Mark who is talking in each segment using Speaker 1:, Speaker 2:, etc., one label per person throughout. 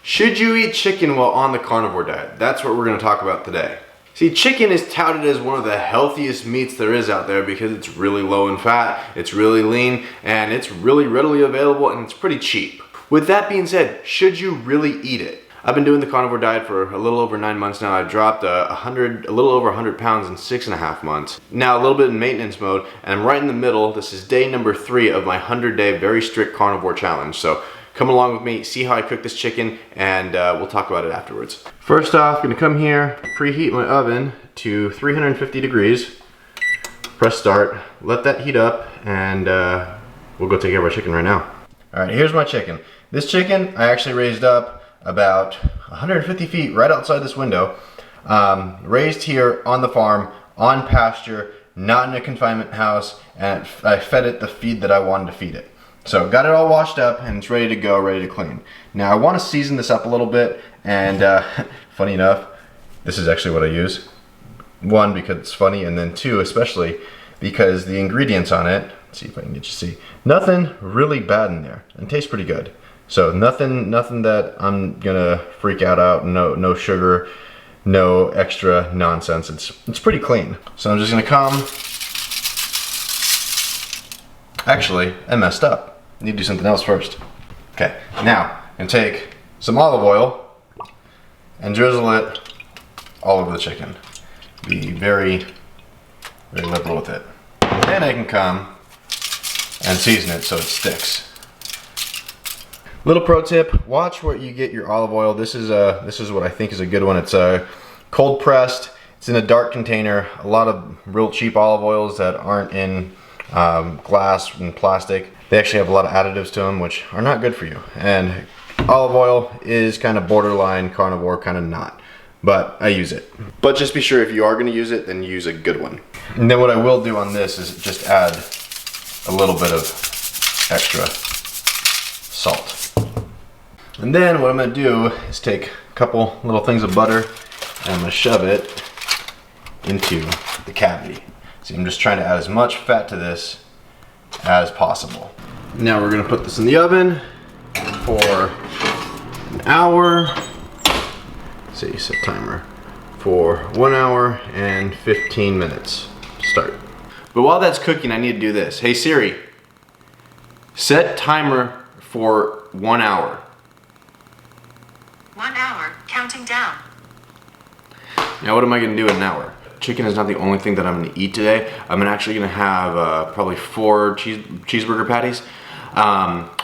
Speaker 1: Should you eat chicken while on the carnivore diet? That's what we're going to talk about today. See, chicken is touted as one of the healthiest meats there is out there because it's really low in fat, it's really lean, and it's really readily available, and it's pretty cheap. With that being said, should you really eat it? I've been doing the carnivore diet for a little over 9 months now. I dropped a little over 100 pounds in 6.5 months. Now a little bit in maintenance mode, and I'm right in the middle. This is day number 3 of my 100-day very strict carnivore challenge. So come along with me, see how I cook this chicken, and we'll talk about it afterwards. First off, I'm gonna come here, preheat my oven to 350 degrees. Press start, let that heat up, and we'll go take care of our chicken right now. All right, here's my chicken. This chicken I actually raised up about 150 feet right outside this window. Raised here on the farm, on pasture, not in a confinement house, and I fed it the feed that I wanted to feed it. So got it all washed up and it's ready to go, ready to clean. Now I want to season this up a little bit, and funny enough, this is actually what I use. 1, because it's funny, and then 2, especially because the ingredients on it, let's see if I can get you to see, nothing really bad in there, and tastes pretty good. So nothing that I'm gonna freak out, no sugar, no extra nonsense. It's pretty clean. So I'm just gonna come, actually, I messed up. I need to do something else first. Okay, now I'm gonna take some olive oil and drizzle it all over the chicken. Be very, very liberal with it. Then I can come and season it so it sticks. Little pro tip, watch where you get your olive oil. This is what I think is a good one. It's cold pressed, it's in a dark container. A lot of real cheap olive oils that aren't in glass and plastic, they actually have a lot of additives to them which are not good for you. And olive oil is kind of borderline carnivore, kind of not. But I use it. But just be sure if you are gonna use it, then use a good one. And then what I will do on this is just add a little bit of extra salt. And then what I'm gonna do is take a couple little things of butter and I'm gonna shove it into the cavity. See, I'm just trying to add as much fat to this as possible. Now we're gonna put this in the oven for an hour. See, set timer for 1 hour and 15 minutes. Start. But while that's cooking, I need to do this. Hey Siri, set timer for 1 hour.
Speaker 2: 1 hour, counting down.
Speaker 1: Now what am I gonna do in an hour? Chicken is not the only thing that I'm gonna eat today. I'm actually gonna have probably 4 cheeseburger patties.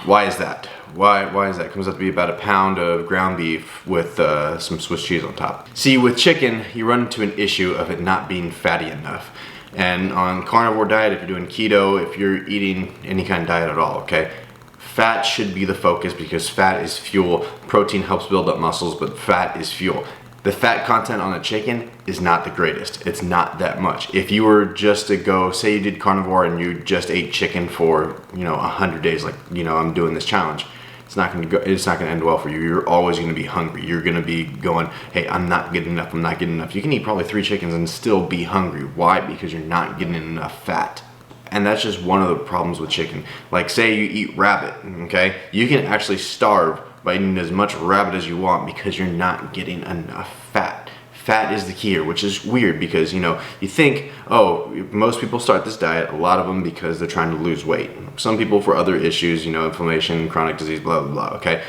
Speaker 1: Why is that? Why is that? It comes out to be about 1 pound of ground beef with some Swiss cheese on top. See, with chicken, you run into an issue of it not being fatty enough. And on carnivore diet, if you're doing keto, if you're eating any kind of diet at all, okay? Fat should be the focus because fat is fuel. Protein helps build up muscles, but fat is fuel. The fat content on a chicken is not the greatest. It's not that much. If you were just to go, say you did carnivore and you just ate chicken for, 100 days, like, I'm doing this challenge, it's not gonna end well for you. You're always gonna be hungry. You're gonna be going, hey, I'm not getting enough, I'm not getting enough. You can eat probably 3 chickens and still be hungry. Why? Because you're not getting enough fat. And that's just one of the problems with chicken. Like say you eat rabbit, okay? You can actually starve by eating as much rabbit as you want because you're not getting enough fat. Fat is the key here, which is weird because, you think, oh, most people start this diet, a lot of them because they're trying to lose weight. Some people for other issues, inflammation, chronic disease, blah, blah, blah, okay?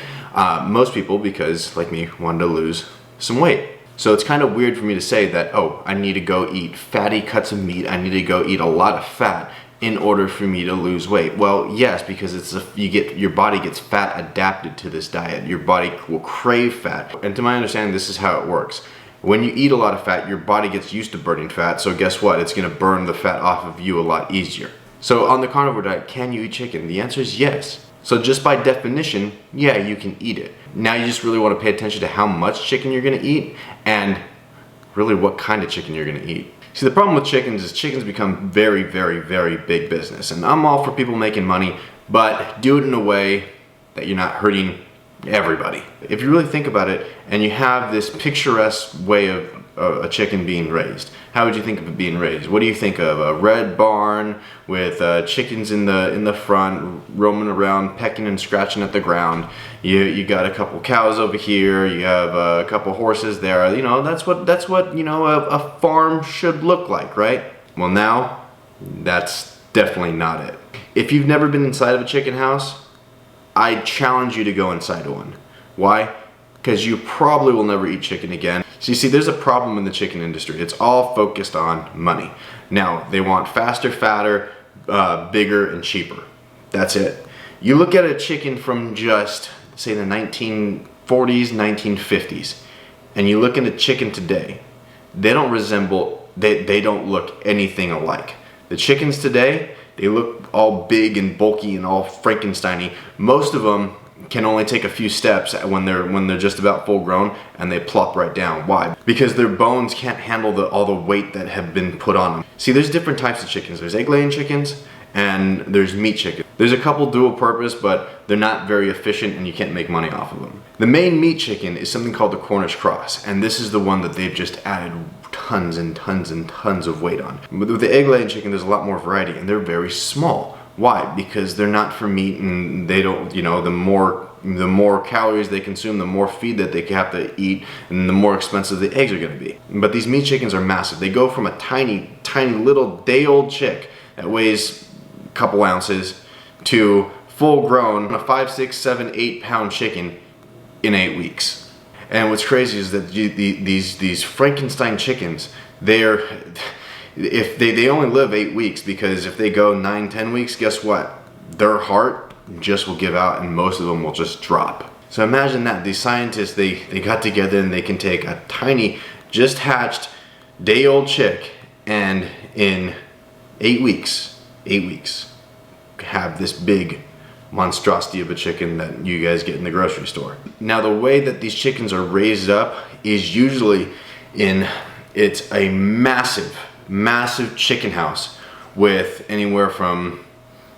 Speaker 1: Most people, because like me, wanted to lose some weight. So it's kind of weird for me to say that, oh, I need to go eat fatty cuts of meat, I need to go eat a lot of fat in order for me to lose weight. Well, yes, because your body gets fat adapted to this diet. Your body will crave fat. And to my understanding, this is how it works. When you eat a lot of fat, your body gets used to burning fat, so guess what? It's gonna burn the fat off of you a lot easier. So on the carnivore diet, can you eat chicken? The answer is yes. So just by definition, yeah, you can eat it. Now you just really wanna pay attention to how much chicken you're gonna eat and really what kind of chicken you're gonna eat. See, the problem with chickens is chickens become very, very, very big business. And I'm all for people making money, but do it in a way that you're not hurting everybody. If you really think about it, and you have this picturesque way of a chicken being raised? How would you think of it being raised? What do you think of? A red barn with chickens in the front, roaming around, pecking and scratching at the ground. You got a couple cows over here. You have a couple horses there. You know, that's what you know a farm should look like, right? Well, now that's definitely not it. If you've never been inside of a chicken house, I challenge you to go inside one. Why? Because you probably will never eat chicken again. So you see, there's a problem in the chicken industry. It's all focused on money. Now, they want faster, fatter, bigger, and cheaper. That's it. You look at a chicken from just, say, the 1940s, 1950s, and you look at a chicken today, they don't resemble, they don't look anything alike. The chickens today, they look all big and bulky and all Frankenstein-y. Most of them can only take a few steps when they're just about full grown, and they plop right down. Why? Because their bones can't handle all the weight that have been put on them. See, there's different types of chickens. There's egg-laying chickens and there's meat chickens. There's a couple dual purpose, but they're not very efficient and you can't make money off of them. The main meat chicken is something called the Cornish cross, and this is the one that they've just added tons and tons and tons of weight on. But with the egg-laying chicken, there's a lot more variety, and they're very small. Why? Because they're not for meat, and they don't, you know, the more calories they consume, the more feed that they have to eat, and the more expensive the eggs are going to be. But these meat chickens are massive. They go from a tiny, tiny little day-old chick that weighs a couple ounces to full-grown, a 5, 6, 7, 8 pound chicken in 8 weeks. And what's crazy is that these Frankenstein chickens, if they only live 8 weeks, because if they go 9, 10 weeks, guess what? Their heart just will give out and most of them will just drop. So imagine that. These scientists, they got together and they can take a tiny, just hatched, day-old chick and in 8 weeks, have this big monstrosity of a chicken that you guys get in the grocery store. Now, the way that these chickens are raised up is usually it's a massive chicken house with anywhere from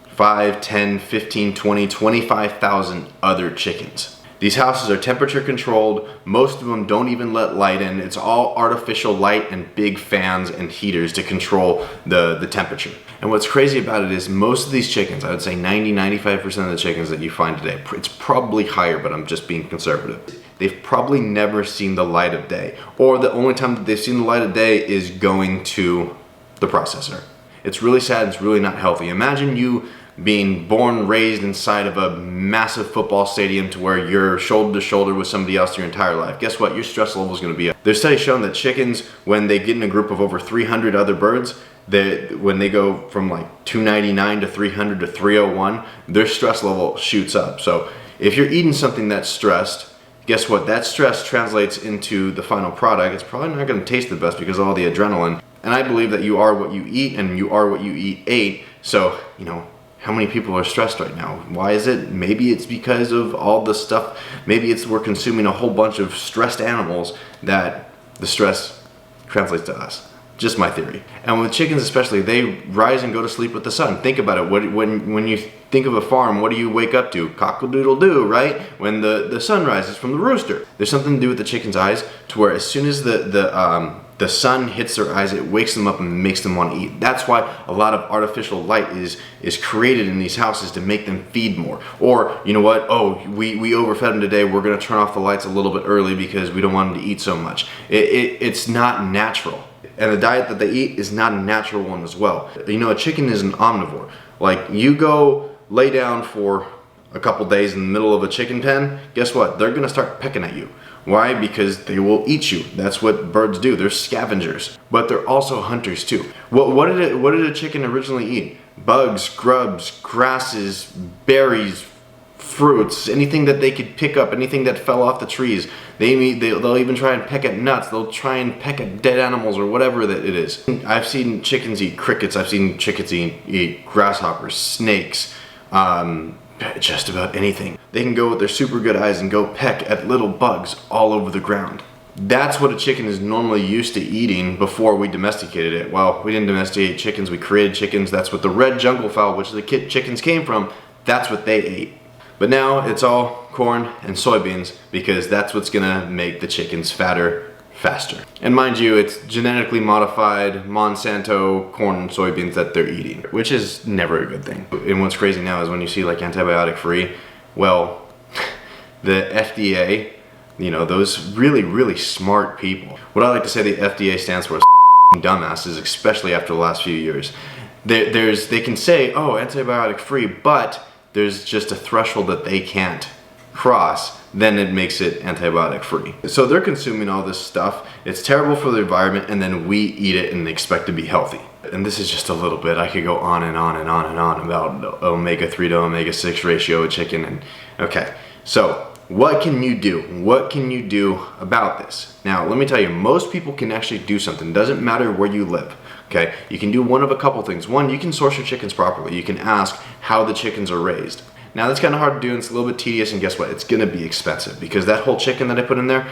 Speaker 1: 5, 10, 15, 20, 25,000 other chickens. These houses are temperature controlled. Most of them don't even let light in. It's all artificial light and big fans and heaters to control the temperature. And what's crazy about it is most of these chickens, I would say 90-95% of the chickens that you find today, it's probably higher, but I'm just being conservative. They've probably never seen the light of day, or the only time that they've seen the light of day is going to the processor. It's really sad. It's really not healthy. Imagine you being born, raised inside of a massive football stadium to where you're shoulder to shoulder with somebody else your entire life. Guess what? Your stress level is going to be up. There's studies showing that chickens, when they get in a group of over 300 other birds, when they go from like 299 to 300 to 301, their stress level shoots up. So if you're eating something that's stressed, guess what? That stress translates into the final product. It's probably not going to taste the best because of all the adrenaline. And I believe that you are what you eat, and you are what you ate. So, you know, how many people are stressed right now? Why is it? Maybe it's because of all the stuff. Maybe it's we're consuming a whole bunch of stressed animals that the stress translates to us. Just my theory. And with chickens especially, they rise and go to sleep with the sun. Think about it. When you think of a farm, what do you wake up to? Cock-a-doodle-doo, right? When the sun rises from the rooster. There's something to do with the chicken's eyes to where as soon as the sun hits their eyes, it wakes them up and makes them want to eat. That's why a lot of artificial light is created in these houses to make them feed more. Or, you know what? Oh, we overfed them today. We're going to turn off the lights a little bit early because we don't want them to eat so much. It's not natural. And the diet that they eat is not a natural one as well. You know, a chicken is an omnivore. Like, you go lay down for a couple days in the middle of a chicken pen, guess what? They're going to start pecking at you. Why? Because they will eat you. That's what birds do. They're scavengers. But they're also hunters too. What did a chicken originally eat? Bugs, grubs, grasses, berries, fruits, anything that they could pick up, anything that fell off the trees. They'll even try and peck at nuts. They'll try and peck at dead animals or whatever that it is. I've seen chickens eat crickets. I've seen chickens eat grasshoppers, snakes, just about anything. They can go with their super good eyes and go peck at little bugs all over the ground. That's what a chicken is normally used to eating before we domesticated it. Well, we didn't domesticate chickens, we created chickens. That's what the red jungle fowl, which the chickens came from, that's what they ate. But now it's all corn and soybeans because that's what's gonna make the chickens fatter, faster. And mind you, it's genetically modified Monsanto corn and soybeans that they're eating, which is never a good thing. And what's crazy now is when you see like antibiotic free, well, the FDA, you know, those really smart people. What I like to say the FDA stands for is dumbasses, especially after the last few years. They can say, oh, antibiotic free, but there's just a threshold that they can't cross, then it makes it antibiotic free. So they're consuming all this stuff, it's terrible for the environment, and then we eat it and expect to be healthy. And this is just a little bit, I could go on and on and on and on about omega-3 to omega-6 ratio of chicken. And okay, so what can you do? What can you do about this? Now, let me tell you, most people can actually do something. It doesn't matter where you live. Okay, you can do one of a couple things. One, you can source your chickens properly. You can ask how the chickens are raised. Now that's kind of hard to do, and it's a little bit tedious, and guess what? It's gonna be expensive because that whole chicken that I put in there,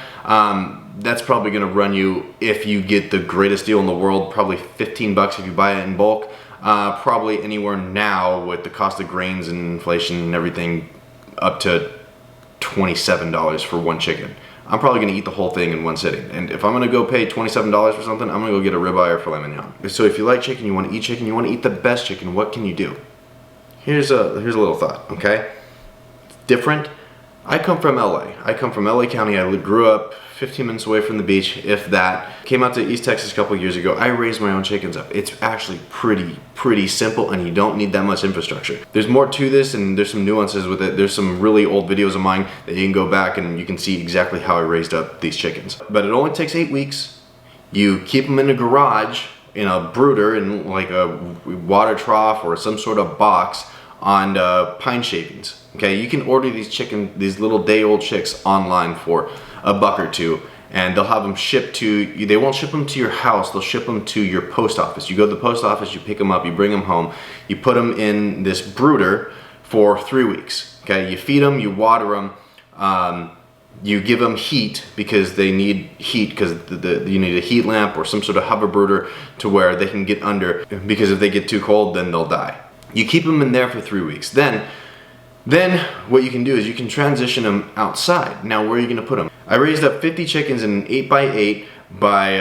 Speaker 1: that's probably gonna run you, if you get the greatest deal in the world, probably 15 bucks if you buy it in bulk. Probably anywhere now with the cost of grains and inflation and everything, up to $27 for one chicken. I'm probably gonna eat the whole thing in one sitting. And if I'm gonna go pay $27 for something, I'm gonna go get a ribeye or filet mignon. So if you like chicken, you wanna eat the best chicken, what can you do? Here's a little thought, okay? Different. I come from LA. I come from LA County. I grew up 15 minutes away from the beach, if that. Came out to East Texas a couple years ago. I raised my own chickens up. It's actually pretty simple, and you don't need that much infrastructure. There's more to this, and there's some nuances with it. There's some really old videos of mine that you can go back and you can see exactly how I raised up these chickens. But it only takes 8 weeks. You keep them in a garage, in a brooder, in like a water trough or some sort of box on pine shavings. Okay, you can order these little day-old chicks online for $1 or $2, and they'll have them shipped to you. They won't ship them to your house, they'll ship them to your post office. You go to the post office, you pick them up, you bring them home, you put them in this brooder for 3 weeks. Okay, you feed them, you water them, you give them heat because they need heat, because you need a heat lamp or some sort of hover brooder to where they can get under, because if they get too cold, then they'll die. You keep them in there for 3 weeks. Then what you can do is you can transition them outside. Now, where are you gonna put them? I raised up 50 chickens in an 8x8 by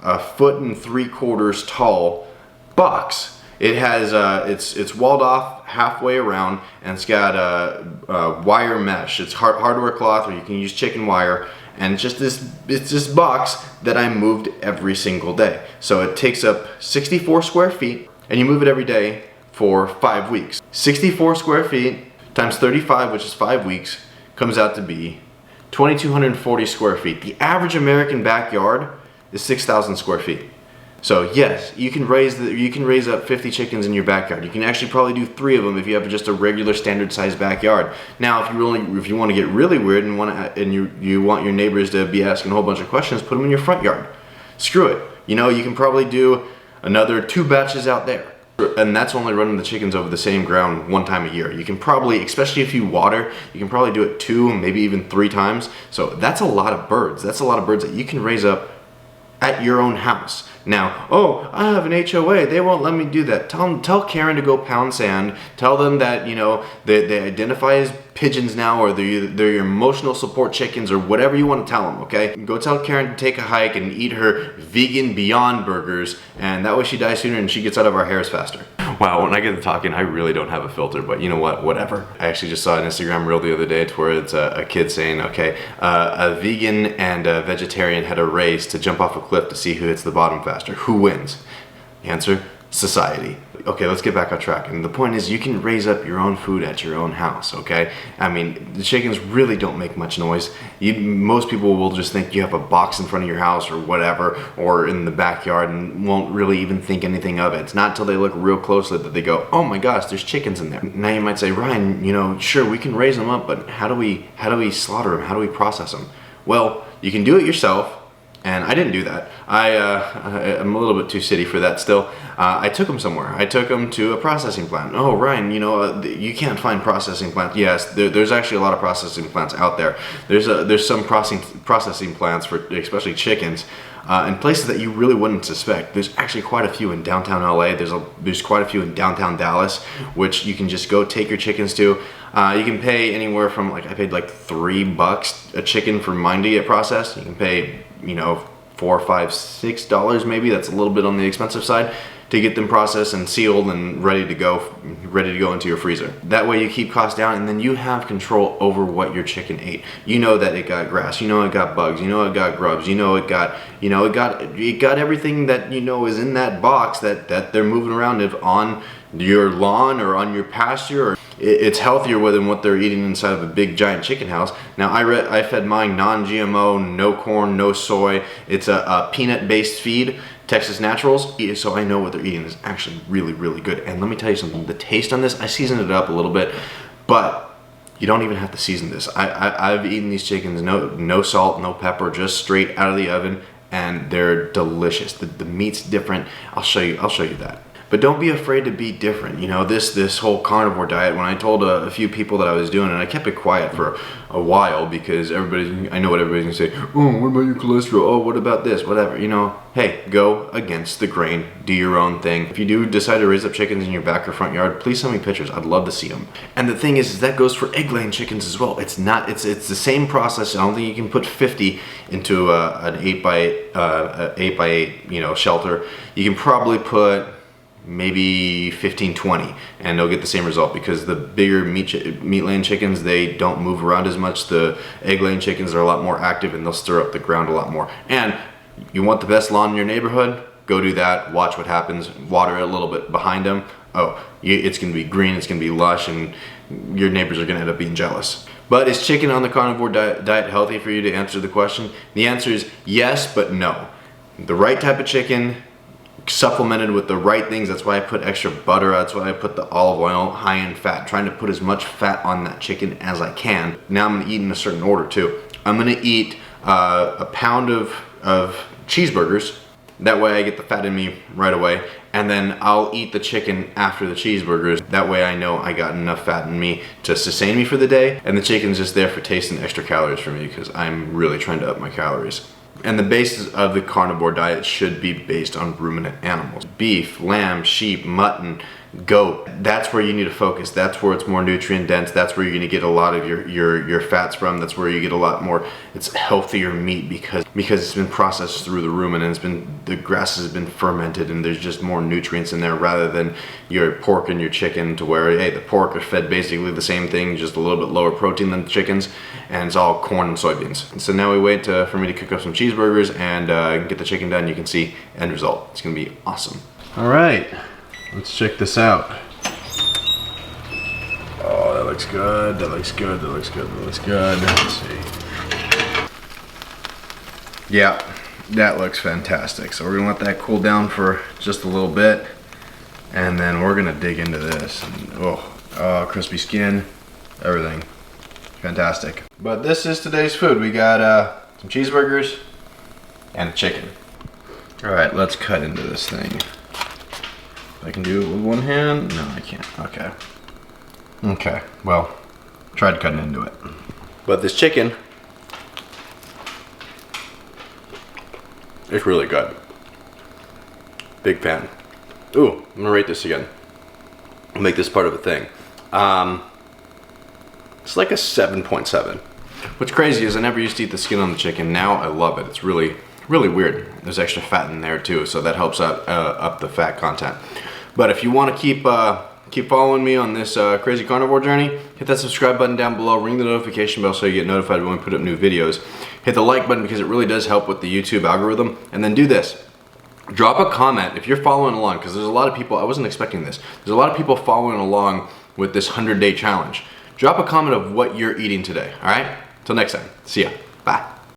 Speaker 1: 1.75 feet tall box. It has it's walled off halfway around, and it's got wire mesh. It's hardware cloth, or you can use chicken wire, and it's this box that I moved every single day. So it takes up 64 square feet, and you move it every day for 5 weeks. 64 square feet times 35, which is 5 weeks, comes out to be 2,240 square feet. The average American backyard is 6,000 square feet. So yes, you can raise up 50 chickens in your backyard. You can actually probably do 3 of them if you have just a regular standard sized backyard. Now, if you want to get really weird and you want your neighbors to be asking a whole bunch of questions, put them in your front yard. Screw it. You know, you can probably do another 2 batches out there. And that's only running the chickens over the same ground 1 time a year. You can probably, especially if you water, you can probably do it 2, maybe even 3 times. So that's a lot of birds. That's a lot of birds that you can raise up at your own house. Now, oh, I have an HOA, they won't let me do that. Tell Karen to go pound sand. Tell them that, you know, they identify as pigeons now, or they're your emotional support chickens, or whatever you want to tell them, okay? Go tell Karen to take a hike and eat her vegan Beyond Burgers, and that way she dies sooner and she gets out of our hairs faster. Wow, when I get to talking, I really don't have a filter, but you know what, whatever. I actually just saw an Instagram reel the other day to where it's a kid saying, okay, a vegan and a vegetarian had a race to jump off a cliff to see who hits the bottom faster. Who wins? The answer, society. Okay, let's get back on track. And the point is, you can raise up your own food at your own house, okay? I mean, the chickens really don't make much noise. Most people will just think you have a box in front of your house or whatever, or in the backyard, and won't really even think anything of it. It's not until they look real closely that they go, oh my gosh, there's chickens in there. Now you might say, Ryan, you know, sure, we can raise them up, but how do we slaughter them? How do we process them? Well, you can do it yourself. And I didn't do that. I'm a little bit too city for that still. I took them somewhere. I took them to a processing plant. Oh, Ryan, you know, you can't find processing plants. Yes, there's actually a lot of processing plants out there. There's some processing plants for especially chickens. in places that you really wouldn't suspect. There's actually quite a few in downtown LA. There's quite a few in downtown Dallas, which you can just go take your chickens to. You can pay anywhere from, like, I paid like $3 a chicken for mine to get processed. You can pay, you know, $4, $5, $6 maybe. That's a little bit on the expensive side to get them processed and sealed and ready to go into your freezer. That way you keep costs down, and then you have control over what your chicken ate. You know that it got grass, you know it got bugs, you know it got grubs, you know it got everything that you know is in that box that they're moving around on your lawn or on your pasture. Or it's healthier than what they're eating inside of a big giant chicken house. Now I fed mine non-GMO, no corn, no soy. It's a peanut-based feed, Texas Naturals, so I know what they're eating is actually really, really good. And let me tell you something, the taste on this, I seasoned it up a little bit, but you don't even have to season this. I've eaten these chickens, no salt, no pepper, just straight out of the oven, and they're delicious. The meat's different. I'll show you that. But don't be afraid to be different. You know, this whole carnivore diet, when I told a few people that I was doing it, and I kept it quiet for a while because I know what everybody's gonna say. Oh, what about your cholesterol? Oh, what about this? Whatever, you know. Hey, go against the grain. Do your own thing. If you do decide to raise up chickens in your back or front yard, please send me pictures. I'd love to see them. And the thing is that goes for egg-laying chickens as well. It's the same process. I don't think you can put 50 into an 8x8, you know, shelter. You can probably put maybe 15, 20, and they'll get the same result, because the bigger meat-laying chickens, they don't move around as much. The egg-laying chickens are a lot more active, and they'll stir up the ground a lot more. And you want the best lawn in your neighborhood? Go do that. Watch what happens. Water it a little bit behind them. Oh, it's going to be green, it's going to be lush, and your neighbors are going to end up being jealous. But is chicken on the carnivore diet healthy for you, to answer the question? The answer is yes, but no. The right type of chicken, supplemented with the right things. That's why I put extra butter. That's why I put the olive oil, high in fat, trying to put as much fat on that chicken as I can. Now I'm gonna eat in a certain order too. I'm gonna eat a pound of cheeseburgers. That way I get the fat in me right away. And then I'll eat the chicken after the cheeseburgers. That way I know I got enough fat in me to sustain me for the day. And the chicken's just there for taste and extra calories for me, because I'm really trying to up my calories. And the basis of the carnivore diet should be based on ruminant animals. Beef, lamb, sheep, mutton, goat. That's where you need to focus. That's where it's more nutrient dense. That's where you're gonna get a lot of your fats from. That's where you get a lot more, it's healthier meat, because it's been processed through the rumen, and the grass has been fermented, and there's just more nutrients in there, rather than your pork and your chicken, to where, hey, the pork are fed basically the same thing, just a little bit lower protein than the chickens, and it's all corn and soybeans. And so now we wait for me to cook up some cheeseburgers and get the chicken done. You can see end result. It's gonna be awesome. All right. Let's check this out. Oh, that looks good. That looks good. That looks good. That looks good. Let's see. Yeah, that looks fantastic. So we're gonna let that cool down for just a little bit, and then we're gonna dig into this. And, oh, crispy skin, everything. Fantastic. But this is today's food. We got some cheeseburgers and a chicken. All right, let's cut into this thing. I can do it with one hand? No, I can't. Okay. Okay, well, tried cutting into it. But this chicken, it's really good. Big fan. Ooh, I'm gonna rate this again. I'll make this part of a thing. It's like a 7.7. What's crazy is I never used to eat the skin on the chicken. Now I love it. It's really, really weird. There's extra fat in there too, so that helps out up the fat content. But if you want to keep following me on this crazy carnivore journey, hit that subscribe button down below, ring the notification bell so you get notified when we put up new videos. Hit the like button because it really does help with the YouTube algorithm. And then do this. Drop a comment if you're following along, because there's a lot of people, I wasn't expecting this, there's a lot of people following along with this 100-day challenge. Drop a comment of what you're eating today, all right? Till next time, see ya.